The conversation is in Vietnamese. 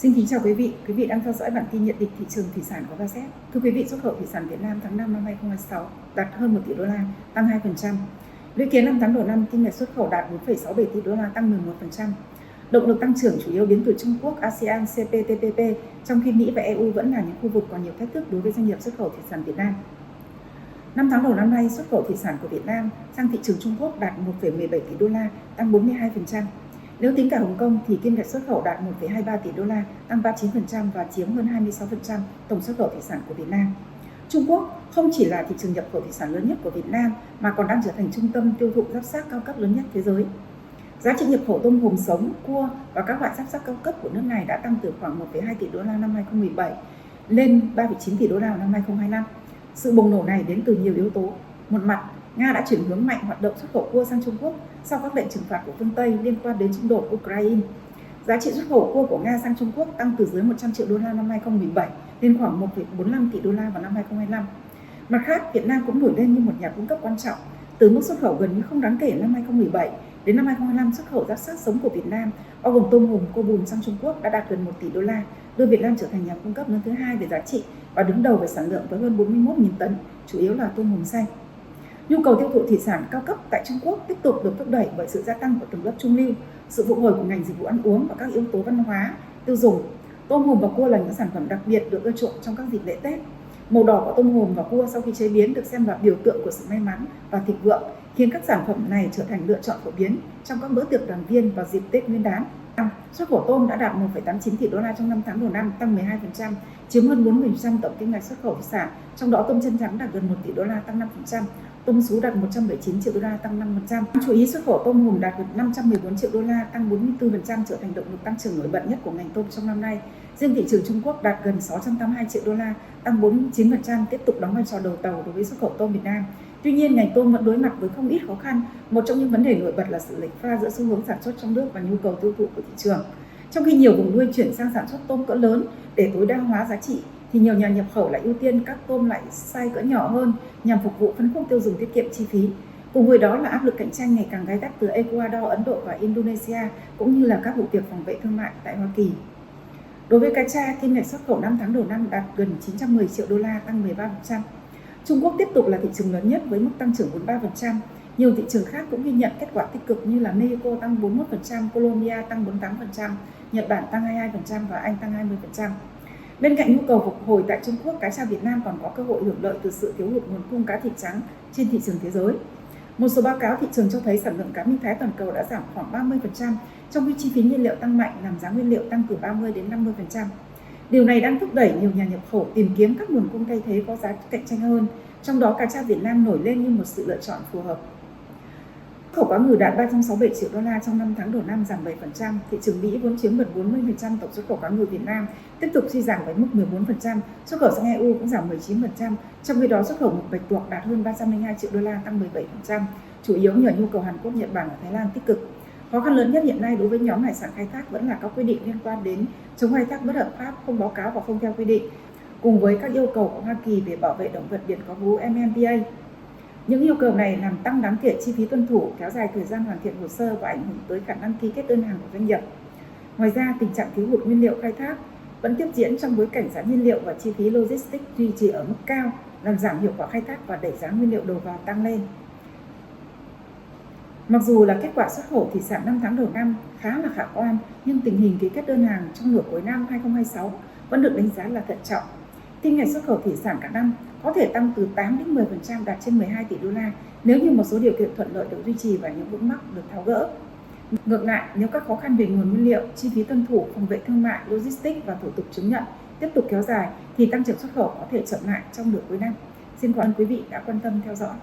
Xin kính chào quý vị đang theo dõi bản tin nhận định thị trường thủy sản của Vietjet. Thưa quý vị, xuất khẩu thủy sản Việt Nam tháng 5 năm 2026 đạt hơn 1 tỷ đô la, tăng 2%. Lũy kế 5 tháng đầu năm, kim ngạch xuất khẩu đạt 4,67 tỷ đô la, tăng 11%. Động lực tăng trưởng chủ yếu đến từ Trung Quốc, ASEAN, CPTPP, trong khi Mỹ và EU vẫn là những khu vực còn nhiều thách thức đối với doanh nghiệp xuất khẩu thủy sản Việt Nam. 5 tháng đầu năm nay, xuất khẩu thủy sản của Việt Nam sang thị trường Trung Quốc đạt 1,17 tỷ đô la, tăng 42%. Nếu tính cả Hồng Kông thì kim ngạch xuất khẩu đạt 1,23 tỷ đô la, tăng 39% và chiếm hơn 26% tổng xuất khẩu thủy sản của Việt Nam. Trung Quốc không chỉ là thị trường nhập khẩu thủy sản lớn nhất của Việt Nam mà còn đang trở thành trung tâm tiêu thụ giáp xác cao cấp lớn nhất thế giới. Giá trị nhập khẩu tôm hùm sống, cua và các loại giáp xác cao cấp của nước này đã tăng từ khoảng 1,2 tỷ đô la năm 2017 lên 3,9 tỷ đô la vào năm 2025. Sự bùng nổ này đến từ nhiều yếu tố. Một mặt, Nga đã chuyển hướng mạnh hoạt động xuất khẩu cua sang Trung Quốc sau các lệnh trừng phạt của phương Tây liên quan đến xung đột Ukraine. Giá trị xuất khẩu cua của Nga sang Trung Quốc tăng từ dưới 100 triệu đô la năm 2017 lên khoảng 1,45 tỷ đô la vào năm 2025. Mặt khác, Việt Nam cũng nổi lên như một nhà cung cấp quan trọng. Từ mức xuất khẩu gần như không đáng kể năm 2017 đến năm 2025, xuất khẩu giáp xác sống của Việt Nam, bao gồm tôm hùm, cua bùn sang Trung Quốc đã đạt gần 1 tỷ đô la, đưa Việt Nam trở thành nhà cung cấp lớn thứ hai về giá trị và đứng đầu về sản lượng với hơn 41.000 tấn, chủ yếu là tôm hùm xanh. Nhu cầu tiêu thụ thủy sản cao cấp tại Trung Quốc tiếp tục được thúc đẩy bởi sự gia tăng của tầng lớp trung lưu, sự phục hồi của ngành dịch vụ ăn uống và các yếu tố văn hóa, tiêu dùng. Tôm hùm và cua là những sản phẩm đặc biệt được ưa chuộng trong các dịp lễ Tết. Màu đỏ của tôm hùm và cua sau khi chế biến được xem là biểu tượng của sự may mắn và thịnh vượng, khiến các sản phẩm này trở thành lựa chọn phổ biến trong các bữa tiệc đoàn viên vào dịp Tết Nguyên đán. Xuất khẩu tôm đã đạt 1,89 tỷ đô la trong 5 tháng đầu năm, tăng 12%, chiếm hơn 40% tổng kim ngạch xuất khẩu thủy sản, trong đó tôm chân trắng đạt gần 1 tỷ đô la, tăng 5%. Tôm sú đạt 179 triệu đô la, tăng 5%. Chú ý, xuất khẩu tôm hùm đạt được 514 triệu đô la, tăng 44%, trở thành động lực tăng trưởng nổi bật nhất của ngành tôm trong năm nay. Riêng thị trường Trung Quốc đạt gần 682 triệu đô la, tăng 49%, tiếp tục đóng vai trò đầu tàu đối với xuất khẩu tôm Việt Nam. Tuy nhiên, ngành tôm vẫn đối mặt với không ít khó khăn. Một trong những vấn đề nổi bật là sự lệch pha giữa xu hướng sản xuất trong nước và nhu cầu tiêu thụ của thị trường. Trong khi nhiều vùng nuôi chuyển sang sản xuất tôm cỡ lớn để tối đa hóa giá trị, thì nhiều nhà nhập khẩu lại ưu tiên các tôm lại size cỡ nhỏ hơn nhằm phục vụ phân khúc tiêu dùng tiết kiệm chi phí. Cùng với đó là áp lực cạnh tranh ngày càng gay gắt từ Ecuador, Ấn Độ và Indonesia, cũng như là các vụ việc phòng vệ thương mại tại Hoa Kỳ. Đối với cá tra, kim ngạch xuất khẩu 5 tháng đầu năm đạt gần 910 triệu đô la, tăng 13%. Trung Quốc tiếp tục là thị trường lớn nhất với mức tăng trưởng 43%. Nhiều thị trường khác cũng ghi nhận kết quả tích cực như là Mexico tăng 41%, Colombia tăng 48%, Nhật Bản tăng 22% và Anh tăng 20%. Bên cạnh nhu cầu phục hồi tại Trung Quốc, cá tra Việt Nam còn có cơ hội hưởng lợi từ sự thiếu hụt nguồn cung cá thịt trắng trên thị trường thế giới. Một số báo cáo thị trường cho thấy sản lượng cá minh thái toàn cầu đã giảm khoảng 30%, trong khi chi phí nhiên liệu tăng mạnh làm giá nguyên liệu tăng từ 30 đến 50%. Điều này đang thúc đẩy nhiều nhà nhập khẩu tìm kiếm các nguồn cung thay thế có giá cạnh tranh hơn, trong đó cá tra Việt Nam nổi lên như một sự lựa chọn phù hợp. Xuất khẩu cá ngừ đạt 367 triệu đô la trong 5 tháng đầu năm, giảm 7%. Thị trường Mỹ vốn chiếm gần 40% tổng xuất khẩu cá ngừ Việt Nam tiếp tục suy giảm với mức 14%. Xuất khẩu sang EU cũng giảm 19%. Trong khi đó, xuất khẩu mực bạch tuộc đạt hơn 302 triệu đô la, tăng 17%, chủ yếu nhờ nhu cầu Hàn Quốc, Nhật Bản và Thái Lan tích cực. Khó khăn lớn nhất hiện nay đối với nhóm hải sản khai thác vẫn là các quy định liên quan đến chống khai thác bất hợp pháp, không báo cáo và không theo quy định, cùng với các yêu cầu của Hoa Kỳ về bảo vệ động vật biển có vú MMPA. Những yêu cầu này làm tăng đáng kể chi phí tuân thủ, kéo dài thời gian hoàn thiện hồ sơ và ảnh hưởng tới khả năng ký kết đơn hàng của doanh nghiệp. Ngoài ra, tình trạng thiếu hụt nguyên liệu khai thác vẫn tiếp diễn trong bối cảnh giá nhiên liệu và chi phí logistics duy trì ở mức cao, làm giảm hiệu quả khai thác và đẩy giá nguyên liệu đầu vào tăng lên. Mặc dù là kết quả xuất khẩu thủy sản 5 tháng đầu năm khá là khả quan, nhưng tình hình ký kết đơn hàng trong nửa cuối năm 2026 vẫn được đánh giá là thận trọng. Kim ngạch xuất khẩu thủy sản cả năm có thể tăng từ 8 đến 10%, đạt trên 12 tỷ đô la nếu như một số điều kiện thuận lợi được duy trì và những vướng mắc được tháo gỡ. Ngược lại, nếu các khó khăn về nguồn nguyên liệu, chi phí tuân thủ, phòng vệ thương mại, logistics và thủ tục chứng nhận tiếp tục kéo dài thì tăng trưởng xuất khẩu có thể chậm lại trong nửa cuối năm. Xin cảm ơn quý vị đã quan tâm theo dõi.